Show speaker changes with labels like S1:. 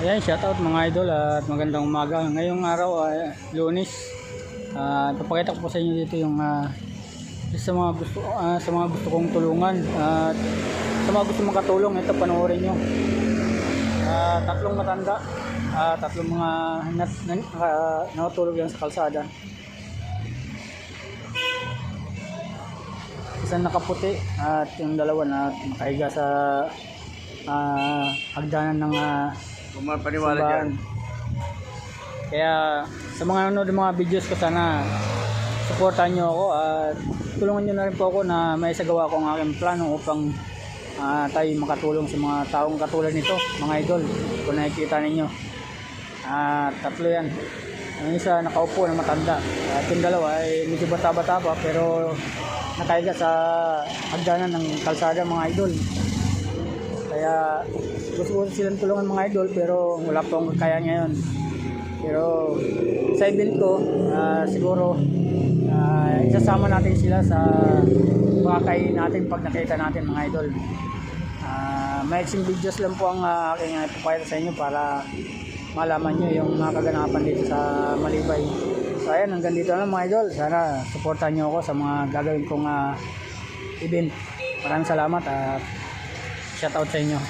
S1: Ayan, shoutout mga idol at magandang umaga. Ngayong araw ay Lunes. Papakita ko po sa inyo dito yung sa mga gusto kong tulungan at sa mga gusto makatulong. Ito, panoorin nyo. Tatlong matanda, tatlong mga natulog yan sa kalsada. Isang nakaputi at yung dalawa na nakahiga sa hagdanan ng
S2: Paniwala dyan.
S1: Kaya sa mga nanonood ng mga videos ko, sana supportan nyo ako at tulungan nyo na rin po ako na may isagawa ko ang aking plano upang tayo makatulong sa mga taong katulad nito, mga idol. Kung nakikita ninyo, tatlo yan. Ang isa nakaupo na matanda at yung dalawa ay medyo bata-bata pa pero nakahiga sa hagdanan ng kalsada, mga idol. Kaya gusto silang tulungan, mga idol, pero wala pa akong kaya ngayon. Pero sa event ko, siguro isasama natin sila sa pakakain natin pag nakita natin, mga idol. Maiksing videos lang po ang aking ipapakita sa inyo para malaman nyo yung mga kaganapan dito sa Malibay. So ayan, hanggang dito lang, mga idol. Sana supportan nyo ako sa mga gagawin kong event. Maraming salamat at shoutout sa inyo.